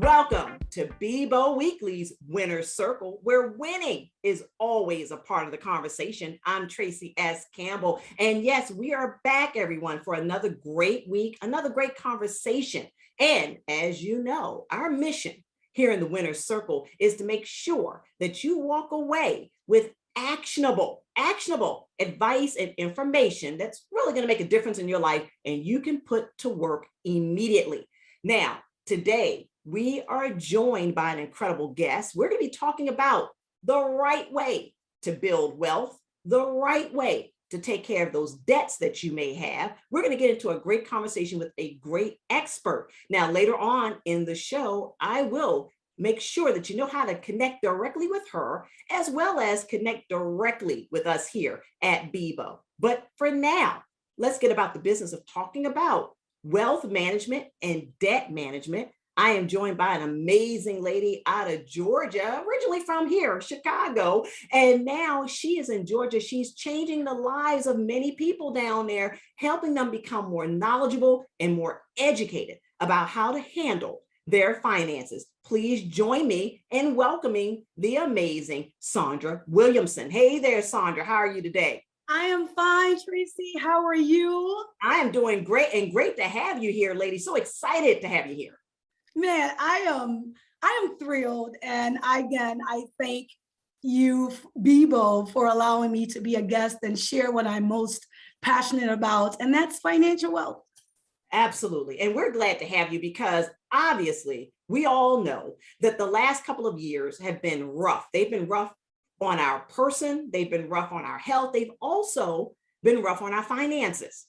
Welcome to BIBO Weekly's Winner's Circle, where winning is always a part of the conversation. I'm Tracy S. Campbell. And yes, we are back, everyone, for another great week, another great conversation. And as you know, our mission here in the Winner's Circle is to make sure that you walk away with actionable advice and information that's really going to make a difference in your life and you can put to work immediately. Now, today, we are joined by an incredible guest. We're going to be talking about the right way to build wealth, the right way to take care of those debts that you may have. We're going to get into a great conversation with a great expert. Now, later on in the show, I will make sure that you know how to connect directly with her, as well as connect directly with us here at BIBO. But for now, let's get about the business of talking about wealth management and debt management. I am joined by an amazing lady out of Georgia, originally from here, Chicago, and now she is in Georgia. She's changing the lives of many people down there, helping them become more knowledgeable and more educated about how to handle their finances. Please join me in welcoming the amazing Sandra Williamson. Hey there, Sandra. How are you today? I am fine, Tracy. How are you? I am doing great, and great to have you here, lady. So excited to have you here. Man, I am thrilled. And again, I thank you, BIBO, for allowing me to be a guest and share what I'm most passionate about, and that's financial wealth. Absolutely. And we're glad to have you because obviously we all know that the last couple of years have been rough. They've been rough on our person. They've been rough on our health. They've also been rough on our finances.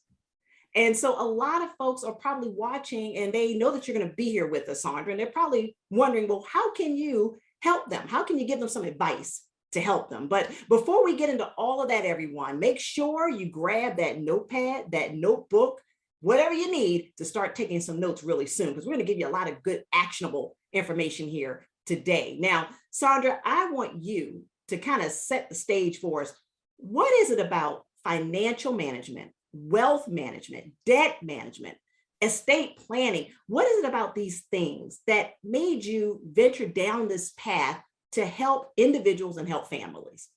And so a lot of folks are probably watching and they know that you're going to be here with us, Sandra, and they're probably wondering, well, how can you help them? How can you give them some advice to help them? But before we get into all of that, everyone, make sure you grab that notepad, that notebook, whatever you need to start taking some notes really soon, because we're going to give you a lot of good actionable information here today. Now, Sandra, I want you to kind of set the stage for us. What is it about financial management, wealth management, debt management, estate planning? What is it about these things that made you venture down this path to help individuals and help families?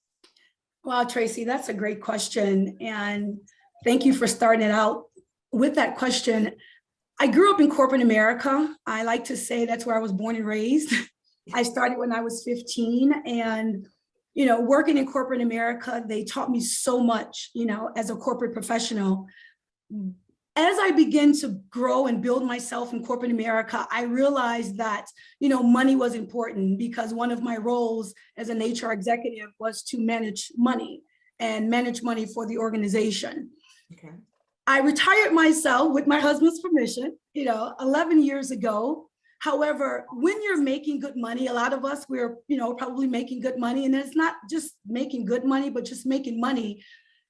Well, Tracy, that's a great question. And thank you for starting it out with that question. I grew up in corporate America. I like to say that's where I was born and raised. I started when I was 15, and working in corporate America, they taught me so much, as a corporate professional. As I began to grow and build myself in corporate America, I realized that, money was important because one of my roles as an HR executive was to manage money for the organization. Okay. I retired myself with my husband's permission, 11 years ago. However, when you're making good money, a lot of us, we're, probably making good money, and it's not just making good money, but just making money.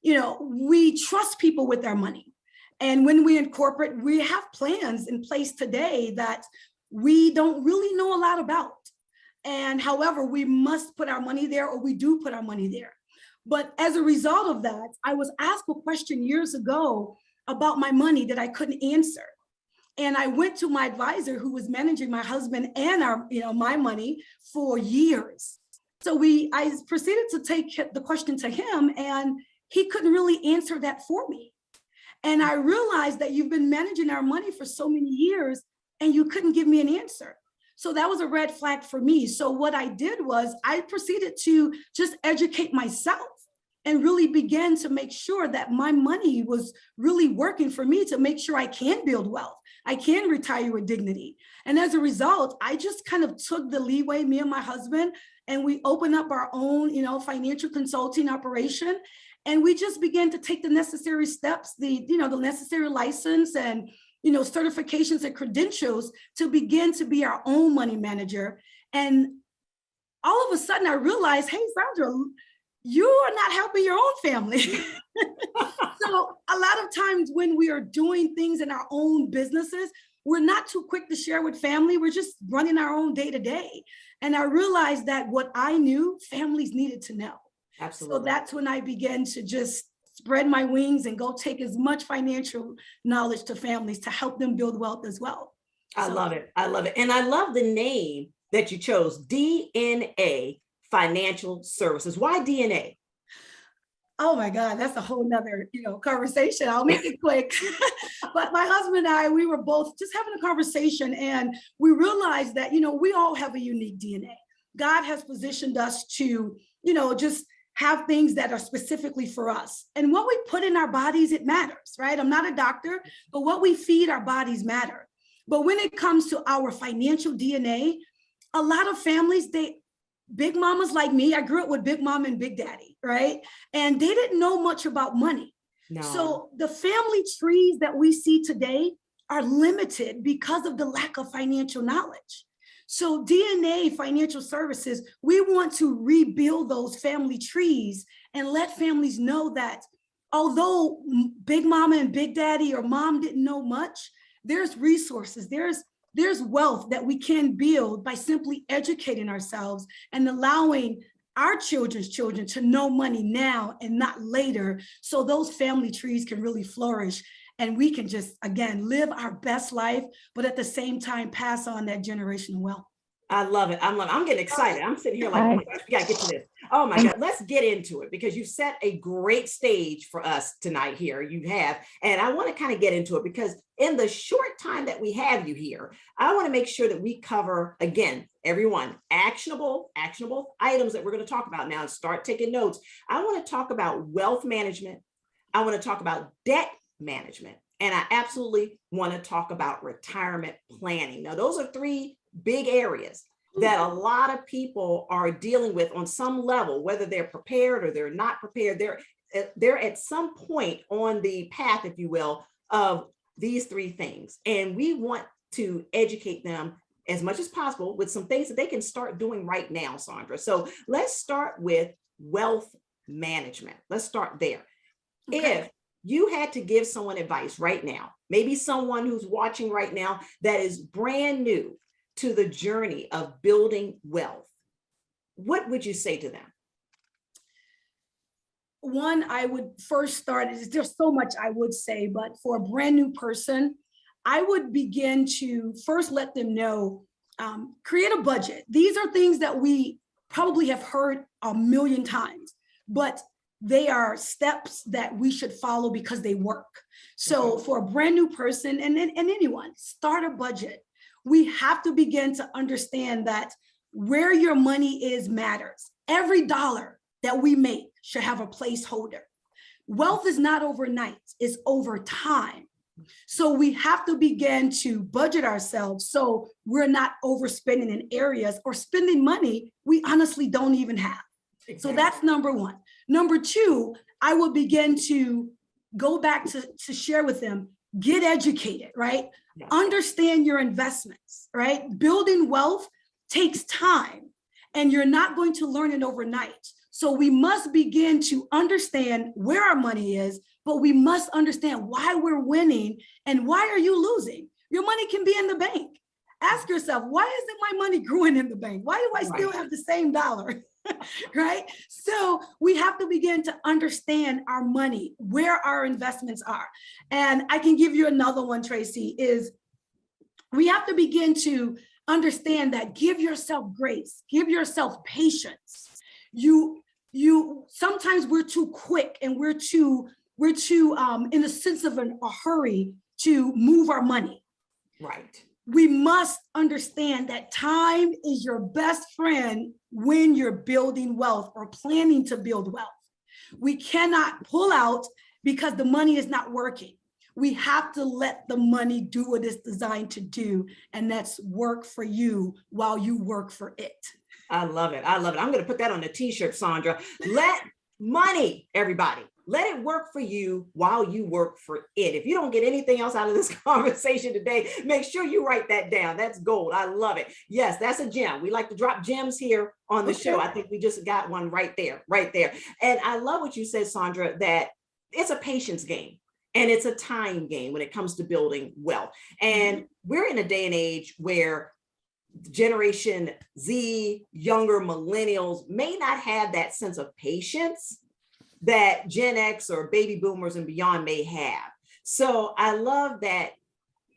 We trust people with our money. And when we in corporate, we have plans in place today that we don't really know a lot about. And however, we must put our money there, or we do put our money there. But as a result of that, I was asked a question years ago about my money that I couldn't answer. And I went to my advisor who was managing my husband and my money for years. So I proceeded to take the question to him, and he couldn't really answer that for me. And I realized that you've been managing our money for so many years and you couldn't give me an answer. So that was a red flag for me. So what I did was I proceeded to just educate myself and really began to make sure that my money was really working for me to make sure I can build wealth. I can retire with dignity. And as a result, I just kind of took the leeway, me and my husband, and we opened up our own, financial consulting operation. And we just began to take the necessary steps, the necessary license and, certifications and credentials to begin to be our own money manager. And all of a sudden I realized, hey, Sandra, you are not helping your own family. So a lot of times when we are doing things in our own businesses, we're not too quick to share with family. We're just running our own day to day. And I realized that what I knew, families needed to know. Absolutely. So that's when I began to just spread my wings and go take as much financial knowledge to families to help them build wealth as well. I So love it. I love it. And I love the name that you chose, DNA Financial Services. Why DNA? oh my God, that's a whole nother, conversation. I'll make it quick. But my husband and I, we were both just having a conversation, and we realized that, we all have a unique DNA. God has positioned us to, just have things that are specifically for us. And what we put in our bodies, it matters, right? I'm not a doctor, but what we feed our bodies matter. But when it comes to our financial DNA, a lot of families, big mamas like me, I grew up with big mom and big daddy, right? And they didn't know much about money. No. So the family trees that we see today are limited because of the lack of financial knowledge. So DNA Financial Services, we want to rebuild those family trees and let families know that although big mama and big daddy or mom didn't know much, there's resources, there's wealth that we can build by simply educating ourselves and allowing our children's children to know money now and not later, so those family trees can really flourish and we can just, again, live our best life, but at the same time, pass on that generational wealth. I love it. I'm getting excited. I'm sitting here like, oh my gosh, we gotta get to this. Oh my God, let's get into it because you set a great stage for us tonight here. You have, and I want to kind of get into it because in the short time that we have you here, I want to make sure that we cover, again, everyone, actionable items that we're going to talk about now. Start taking notes. I want to talk about wealth management. I want to talk about debt management. And I absolutely want to talk about retirement planning. Now, those are three big areas that a lot of people are dealing with on some level, whether they're prepared or they're not prepared. They're at some point on the path, if you will, of these three things. And we want to educate them as much as possible with some things that they can start doing right now, Sandra. So let's start with wealth management. Let's start there. Okay. If you had to give someone advice right now, maybe someone who's watching right now that is brand new to the journey of building wealth, what would you say to them? One, I would first start, there's so much I would say, but for a brand new person, I would begin to first let them know, create a budget. These are things that we probably have heard a million times, but they are steps that we should follow because they work. So for a brand new person and anyone, start a budget. We have to begin to understand that where your money is matters. Every dollar that we make should have a placeholder. Wealth is not overnight, it's over time. So we have to begin to budget ourselves so we're not overspending in areas or spending money we honestly don't even have. Exactly. So that's number one. Number two, I will begin to go back to share with them, get educated, right? Yeah. Understand your investments, right? Building wealth takes time and you're not going to learn it overnight. So we must begin to understand where our money is, but we must understand why we're winning and why are you losing? Your money can be in the bank. Ask yourself, why isn't my money growing in the bank? Why do I still have the same dollar? Right? So we have to begin to understand our money, where our investments are. And I can give you another one, Tracy, is we have to begin to understand that give yourself grace, give yourself patience. Sometimes we're too quick and we're too in a sense of a hurry to move our money. Right. We must understand that time is your best friend when you're building wealth or planning to build wealth. We cannot pull out because the money is not working. We have to let the money do what it's designed to do, and that's work for you while you work for it. I love it. I love it. I'm going to put that on a t-shirt, Sandra. Let money, everybody. Let it work for you while you work for it. If you don't get anything else out of this conversation today, make sure you write that down. That's gold. I love it. Yes, that's a gem. We like to drop gems here on the show. I think we just got one right there. And I love what you said, Sandra, that it's a patience game and it's a time game when it comes to building wealth. And we're in a day and age where Generation Z, younger millennials may not have that sense of patience that Gen X or baby boomers and beyond may have. So I love that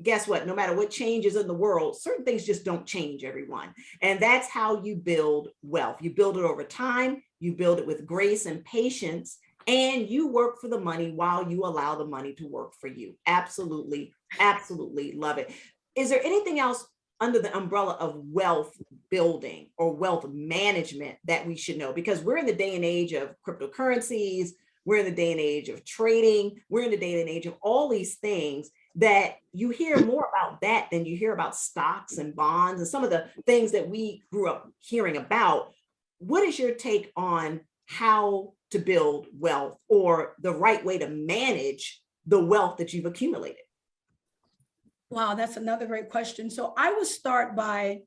guess what? No matter what changes in the world, certain things just don't change, everyone. And that's how you build wealth. You build it over time, you build it with grace and patience, and you work for the money while you allow the money to work for you. Absolutely, absolutely love it. Is there anything else under the umbrella of wealth building or wealth management that we should know? Because we're in the day and age of cryptocurrencies, we're in the day and age of trading, we're in the day and age of all these things that you hear more about that than you hear about stocks and bonds and some of the things that we grew up hearing about. What is your take on how to build wealth or the right way to manage the wealth that you've accumulated? Wow, that's another great question. So I would start by,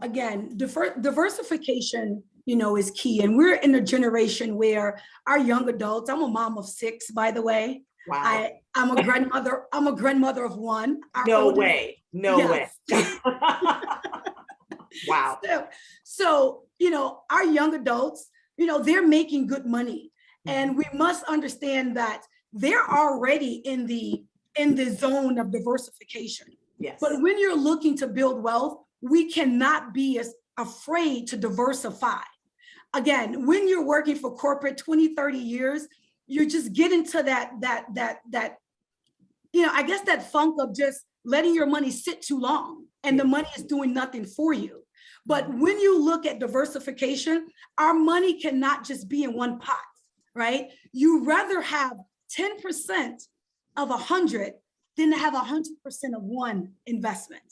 again, diversification, is key. And we're in a generation where our young adults, I'm a mom of 6, by the way. Wow. I'm a grandmother. I'm a grandmother of 1. No way. No way. Wow. So, our young adults, they're making good money. And we must understand that they're already in the zone of diversification. Yes. But when you're looking to build wealth, we cannot be as afraid to diversify. Again, when you're working for corporate 20, 30 years, you just get into that, I guess that funk of just letting your money sit too long and the money is doing nothing for you. But when you look at diversification, our money cannot just be in one pot, right? You rather have 10% of 100 than to have 100% of one investment,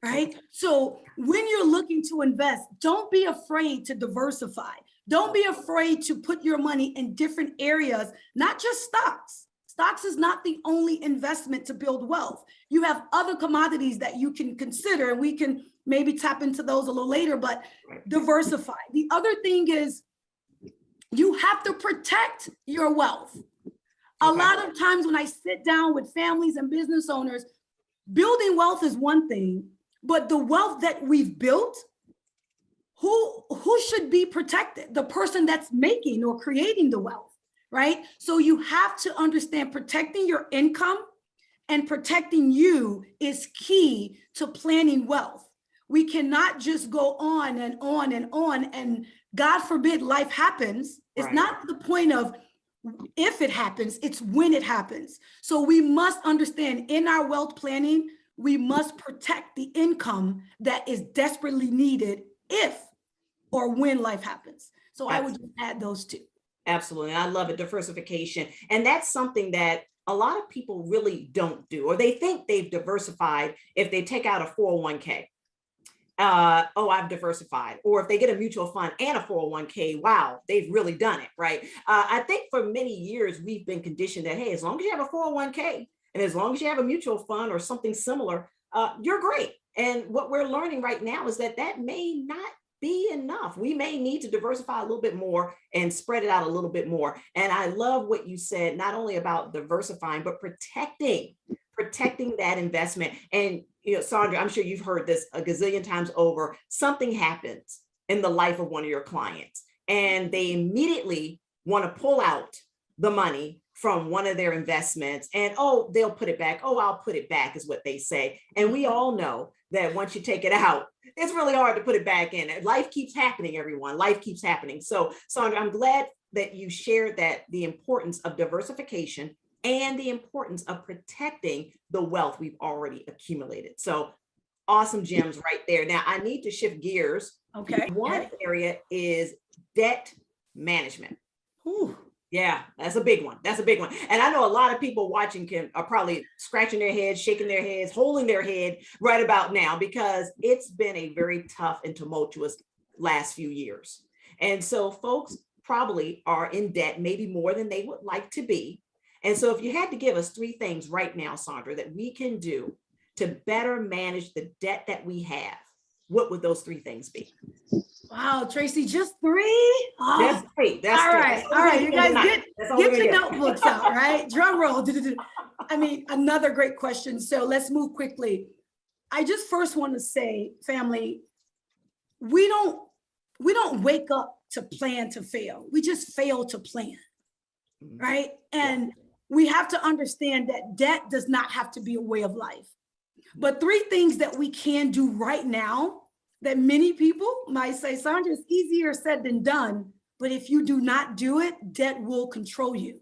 right? So when you're looking to invest, don't be afraid to diversify. Don't be afraid to put your money in different areas, not just stocks. Stocks is not the only investment to build wealth. You have other commodities that you can consider, and we can maybe tap into those a little later, but diversify. The other thing is you have to protect your wealth. A lot of times when I sit down with families and business owners, building wealth is one thing, but the wealth that we've built, who should be protected? The person that's making or creating the wealth, right? So you have to understand protecting your income and protecting you is key to planning wealth. We cannot just go on and on and on, and God forbid life happens. It's not the point of if it happens, it's when it happens. So we must understand in our wealth planning, we must protect the income that is desperately needed if or when life happens. So I would just add those two. Absolutely. I love it. Diversification. And that's something that a lot of people really don't do, or they think they've diversified if they take out a 401k. I've diversified. Or if they get a mutual fund and a 401k, wow, they've really done it, right? I think for many years, we've been conditioned that, hey, as long as you have a 401k and as long as you have a mutual fund or something similar, you're great. And what we're learning right now is that that may not be enough. We may need to diversify a little bit more and spread it out a little bit more. And I love what you said, not only about diversifying, but protecting that investment. And Sandra, I'm sure you've heard this a gazillion times over. Something happens in the life of one of your clients, and they immediately want to pull out the money from one of their investments, and they'll put it back. I'll put it back is what they say. And we all know that once you take it out, it's really hard to put it back in. Life keeps happening, everyone. Life keeps happening. So, Sandra, I'm glad that you shared that the importance of diversification and the importance of protecting the wealth we've already accumulated. So awesome gems right there. Now I need to shift gears. Okay. One area is debt management. Ooh. Yeah, that's a big one. That's a big one. And I know a lot of people watching are probably scratching their heads, shaking their heads, holding their head right about now, because it's been a very tough and tumultuous last few years. And so folks probably are in debt, maybe more than they would like to be. And so if you had to give us 3 things right now, Sandra, that we can do to better manage the debt that we have, what would those 3 things be? Wow, Tracy, just 3? Oh, that's great. That's all right. All right. You guys get your notebooks out, right? Drum roll. I mean, another great question. So let's move quickly. I just first want to say, family, we don't wake up to plan to fail. We just fail to plan, right? And we have to understand that debt does not have to be a way of life. But 3 things that we can do right now that many people might say, Sandra, it's easier said than done. But if you do not do it, debt will control you.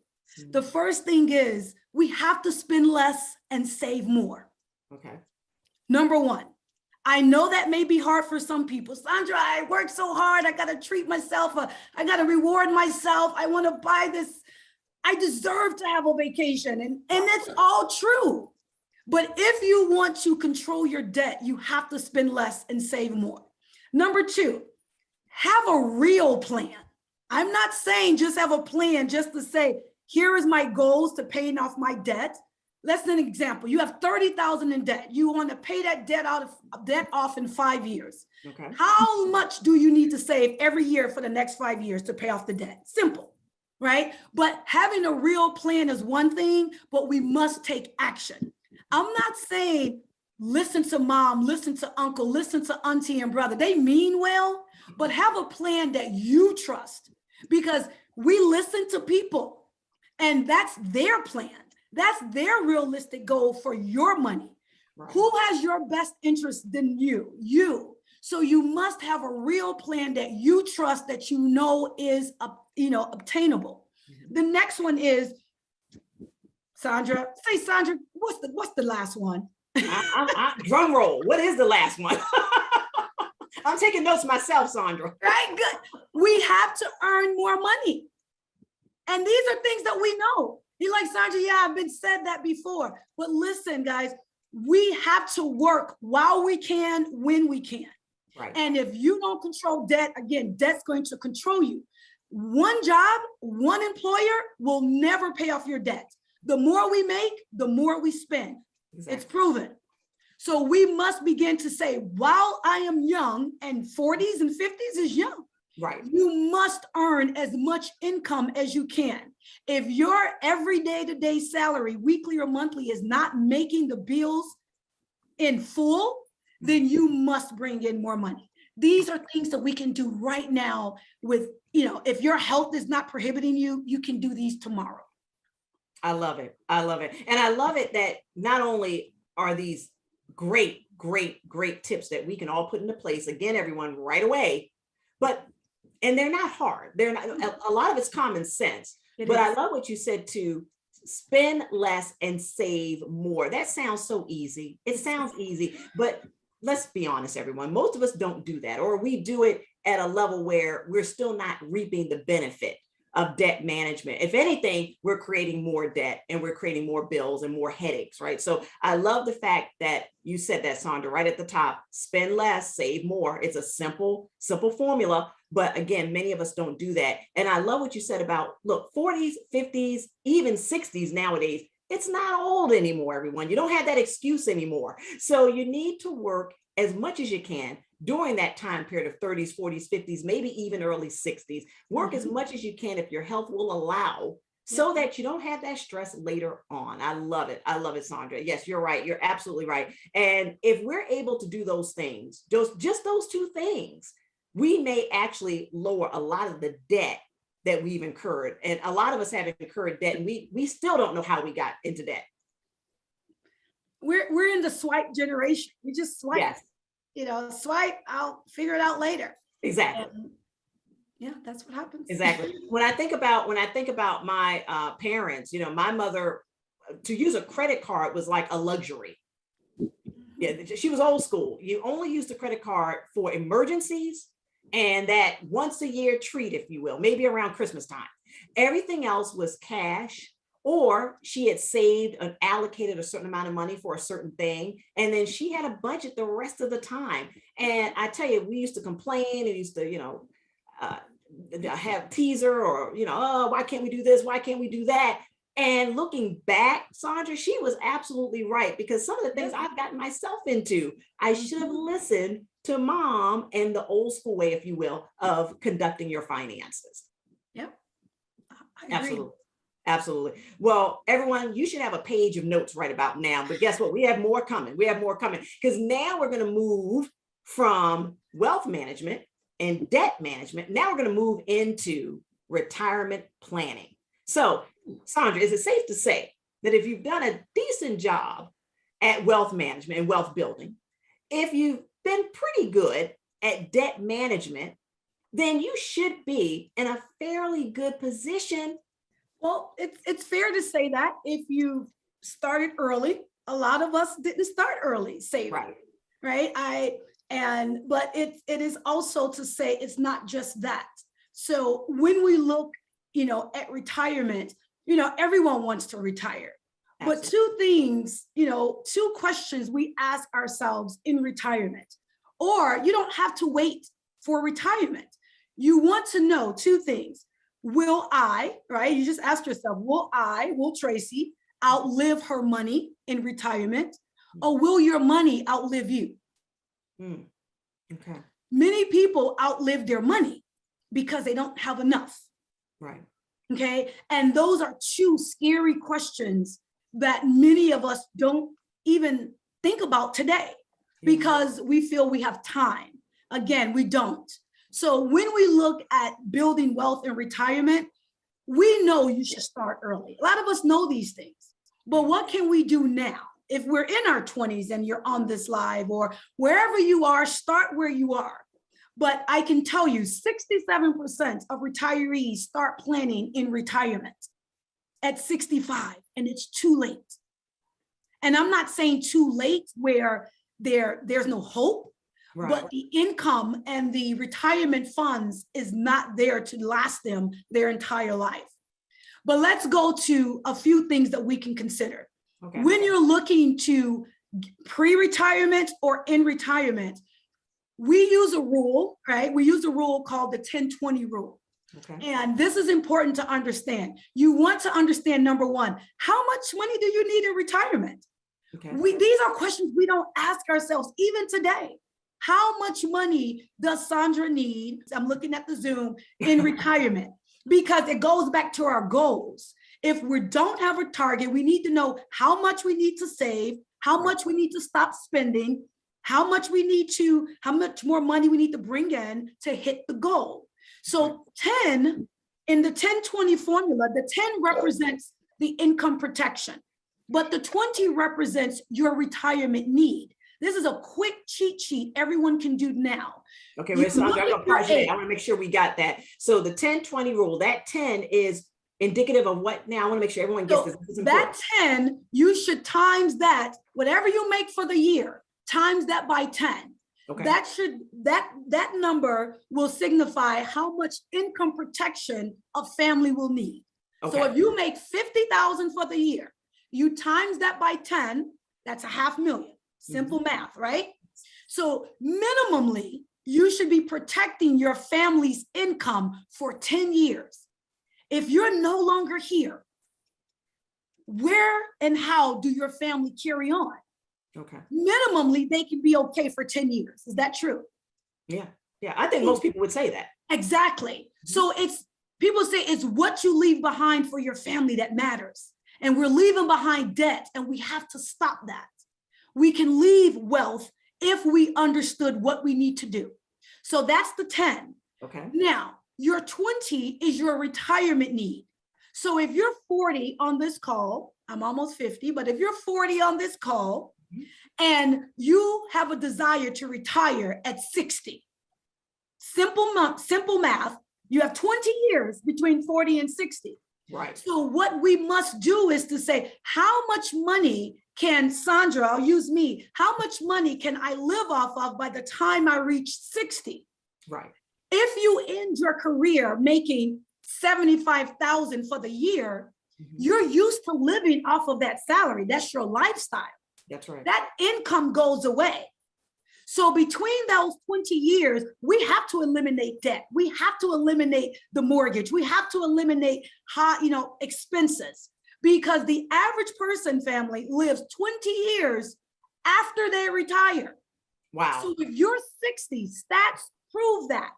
The first thing is we have to spend less and save more. Okay. Number 1, I know that may be hard for some people. Sandra, I worked so hard. I got to treat myself. I got to reward myself. I want to buy this. I deserve to have a vacation. And that's all true. But if you want to control your debt, you have to spend less and save more. Number 2, have a real plan. I'm not saying just have a plan just to say, here is my goals to paying off my debt. Let's an example. You have $30,000 in debt. You want to pay that debt off in 5 years. Okay. How much do you need to save every year for the next 5 years to pay off the debt? Simple, right? But having a real plan is one thing, but we must take action. I'm not saying listen to mom, listen to uncle, listen to auntie and brother. They mean well, but have a plan that you trust, because we listen to people and that's their plan. That's their realistic goal for your money. Right. Who has your best interest than you? You. So you must have a real plan that you trust, that you know is obtainable. Mm-hmm. The next one is, Sandra, what's the last one? Drum roll. What is the last one? I'm taking notes myself, Sandra. Right, good. We have to earn more money. And these are things that we know. You're like, Sandra, yeah, I've been said that before. But listen, guys, we have to work while we can, when we can. Right. And if you don't control debt, again, debt's going to control you. One job, one employer will never pay off your debt. The more we make, the more we spend. Exactly. It's proven. So we must begin to say, while I am young, and 40s and 50s is young, right? You must earn as much income as you can. If your every day-to-day salary, weekly or monthly, is not making the bills in full, then you must bring in more money. These are things that we can do right now with, if your health is not prohibiting you, you can do these tomorrow. I love it. I love it. And I love it that not only are these great tips that we can all put into place, again, everyone, right away, and they're not hard. They're not, a lot of it's common sense, but I love what you said too. Spend less and save more. That sounds so easy. It sounds easy, but let's be honest, everyone. Most of us don't do that, or we do it at a level where we're still not reaping the benefit of debt management. If anything, we're creating more debt and we're creating more bills and more headaches, right? So I love the fact that you said that, Sandra, right at the top: spend less, save more. It's a simple formula. But again, many of us don't do that. And I love what you said about, look, 40s, 50s, even 60s nowadays, it's not old anymore, everyone. You don't have that excuse anymore. So you need to work as much as you can during that time period of 30s, 40s, 50s, maybe even early 60s. Work as much as you can if your health will allow, so that you don't have that stress later on. I love it. I love it, Sandra. Yes, you're right. You're absolutely right. And if we're able to do those things, just those 2 things, we may actually lower a lot of the debt that we've incurred. And a lot of us have incurred debt, and we still don't know how we got into debt. We're in the swipe generation. We just swipe. Yes. Swipe, I'll figure it out later. Exactly. Yeah, that's what happens. Exactly. When I think about my parents, my mother, to use a credit card was like a luxury. Yeah, she was old school. You only used the credit card for emergencies and that once a year treat, if you will, maybe around Christmas time. Everything else was cash, or she had saved and allocated a certain amount of money for a certain thing, and then she had a budget the rest of the time. And I tell you, we used to complain and used to, have teaser, or, oh, why can't we do this? Why can't we do that? And looking back, Sandra, she was absolutely right, because some of the things I've gotten myself into, I should have listened to mom and the old school way, if you will, of conducting your finances. Yep. Absolutely. Absolutely. Well, everyone, you should have a page of notes right about now, but guess what? We have more coming. Because now we're going to move from wealth management and debt management. Now we're going to move into retirement planning. So Sandra, is it safe to say that if you've done a decent job at wealth management and wealth building, if you've been pretty good at debt management, then you should be in a fairly good position? Well, it's fair to say that if you started early, a lot of us didn't start early saving, right? But it is also to say it's not just that. So when we look, at retirement, everyone wants to retire. Absolutely. But two things, two questions we ask ourselves in retirement, or you don't have to wait for retirement. You want to know two things. Will I, right? You just ask yourself, will Tracy outlive her money in retirement, or will your money outlive you? Okay. Many people outlive their money because they don't have enough. Right. Okay. And those are two scary questions that many of us don't even think about today because we feel we have time. Again, we don't. So when we look at building wealth in retirement, we know you should start early. A lot of us know these things, but what can we do now? If we're in our 20s and you're on this live or wherever you are, start where you are. But I can tell you 67% of retirees start planning in retirement at 65, and it's too late. And I'm not saying too late where there's no hope, but the income and the retirement funds is not there to last them their entire life. But let's go to a few things that we can consider. Okay. When you're looking to pre-retirement or in retirement, we use a rule, right? We use a rule called the 10-20 rule. Okay. And this is important to understand. You want to understand, number one, how much money do you need in retirement? Okay. These are questions we don't ask ourselves even today. How much money does Sandra need? I'm looking at the Zoom in retirement because it goes back to our goals. If we don't have a target, we need to know how much we need to save, how much we need to stop spending, how much more money we need to bring in to hit the goal. So 10 in the 10-20 formula, the 10 represents the income protection, but the 20 represents your retirement need. This is a quick cheat sheet everyone can do now. Okay, I'm gonna pause you. I want to make sure we got that. So the 10-20 rule, that 10 is indicative of what now? I want to make sure everyone gets this. That 10, you should times that, whatever you make for the year, times that by 10. Okay. That number will signify how much income protection a family will need. Okay. So if you make 50,000 for the year, you times that by 10, that's $500,000. Simple math, right? So minimally, you should be protecting your family's income for 10 years. If you're no longer here, where and how do your family carry on? Okay. Minimally, they can be okay for 10 years. Is that true? Yeah. I think most people would say that. Exactly. So people say it's what you leave behind for your family that matters. And we're leaving behind debt, and we have to stop that. We can leave wealth if we understood what we need to do. So that's the 10. Okay. Now, your 20 is your retirement need. So if you're 40 on this call, I'm almost 50, but if you're 40 on this call and you have a desire to retire at 60, simple math, you have 20 years between 40 and 60. Right. So what we must do is to say, how much money can Sandra, I'll use me, how much money can I live off of by the time I reach 60? Right. If you end your career making 75,000 for the year, you're used to living off of that salary. That's your lifestyle. That's right. That income goes away. So between those 20 years, we have to eliminate debt. We have to eliminate the mortgage. We have to eliminate high, expenses, because the average person, family, lives 20 years after they retire. Wow. So if you're 60, stats prove that.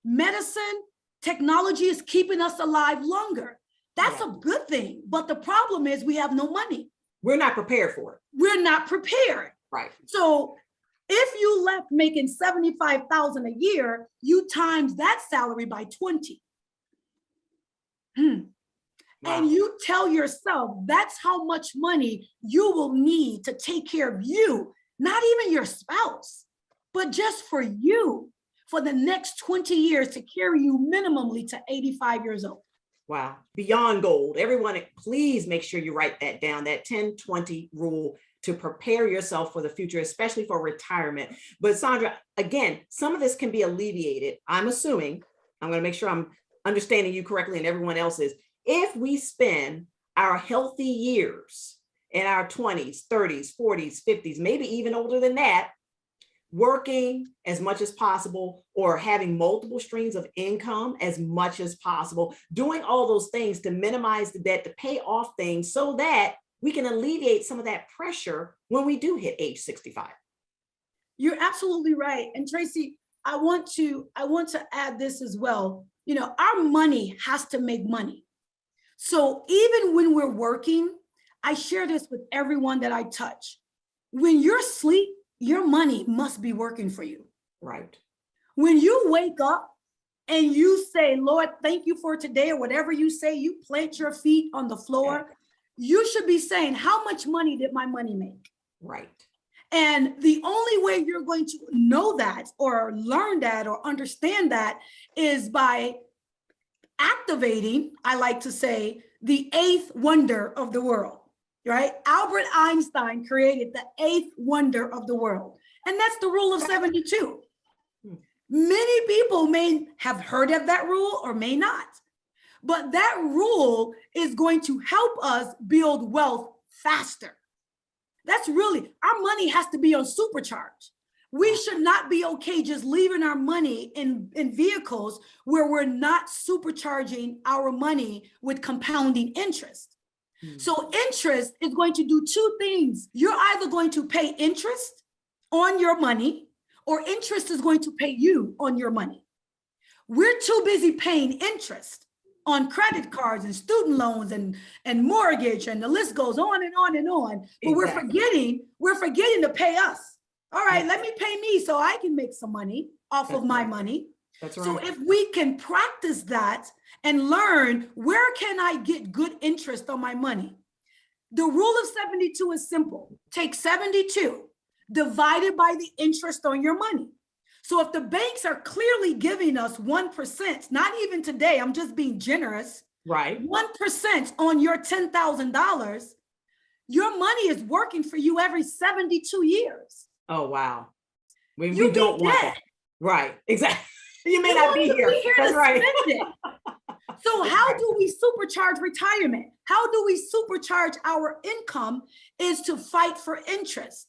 Medicine, technology is keeping us alive longer. That's a good thing. But the problem is we have no money. We're not prepared for it. We're not prepared. Right. So if you left making 75,000 a year, you times that salary by 20. Wow. And you tell yourself that's how much money you will need to take care of you, not even your spouse, but just for you for the next 20 years to carry you minimally to 85 years old. Wow. Beyond gold. Everyone, please make sure you write that down, that 10-20 rule, to prepare yourself for the future, especially for retirement. But Sandra, again, some of this can be alleviated. I'm assuming, I'm going to make sure I'm understanding you correctly and everyone else is, if we spend our healthy years in our 20s, 30s, 40s, 50s, maybe even older than that, working as much as possible or having multiple streams of income as much as possible, doing all those things to minimize the debt, to pay off things so that we can alleviate some of that pressure when we do hit age 65. You're absolutely right. And Tracy, I want to add this as well. You know, our money has to make money. So even when we're working, I share this with everyone that I touch. When you're asleep, your money must be working for you. Right. When you wake up and you say, Lord, thank you for today, or whatever you say, you plant your feet on the floor, you should be saying, how much money did my money make? Right. And the only way you're going to know that or learn that or understand that is by activating, I like to say, the eighth wonder of the world, right? Albert Einstein created the eighth wonder of the world, and that's the rule of 72. Many people may have heard of that rule or may not, but that rule is going to help us build wealth faster. That's really, our money has to be on supercharge. We should not be okay just leaving our money in vehicles where we're not supercharging our money with compounding interest. So interest is going to do two things. You're either going to pay interest on your money, or interest is going to pay you on your money. We're too busy paying interest on credit cards and student loans and mortgage, and the list goes on and on and on. But Exactly. we're forgetting to pay us. All right, let me pay me so I can make some money off of my money. That's right. So if we can practice that and learn, where can I get good interest on my money? The rule of 72 is simple. Take 72 divided by the interest on your money. So if the banks are clearly giving us 1%, not even today, I'm just being generous. Right. 1% on your $10,000, your money is working for you every 72 years. Oh, wow. We You don't be want dead. that. Right. Exactly. You may You not won't be even here. That's to right. spend it. So how do we supercharge retirement? How do we supercharge our income is to fight for interest.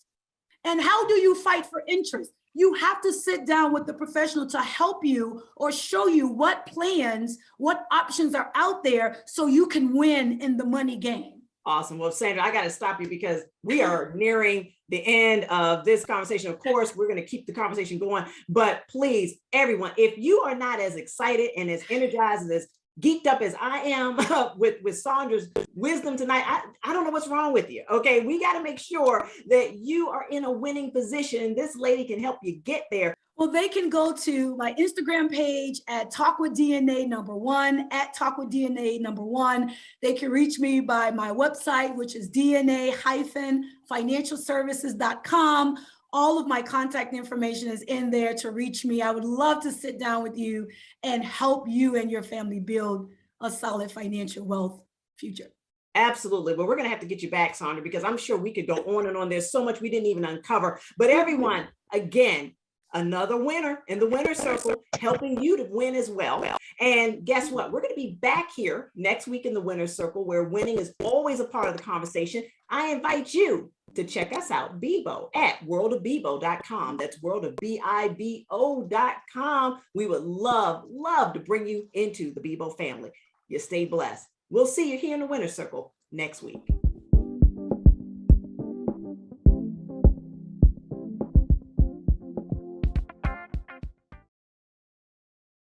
And how do you fight for interest? You have to sit down with the professional to help you or show you what plans, what options are out there so you can win in the money game. Awesome. Well, Sandra, I got to stop you because we are nearing the end of this conversation. Of course, we're going to keep the conversation going, but please, everyone, if you are not as excited and as energized and as geeked up as I am with Sandra's wisdom tonight, I don't know what's wrong with you. Okay. We got to make sure that you are in a winning position. This lady can help you get there. Well, they can go to my Instagram page at Talk with DNA #1, at Talk with DNA #1. They can reach me by my website, which is DNA-financialservices.com. All of my contact information is in there to reach me. I would love to sit down with you and help you and your family build a solid financial wealth future. Absolutely. Well, we're going to have to get you back, Sandra, because I'm sure we could go on and on. There's so much we didn't even uncover. But everyone, again, another winner in the winner's circle, helping you to win as well. And guess what? We're going to be back here next week in the winner's circle, where winning is always a part of the conversation. I invite you to check us out, BIBO, at worldofbibo.com. That's worldofbibo.com. We would love to bring you into the BIBO family. You stay blessed. We'll see you here in the winner's circle next week.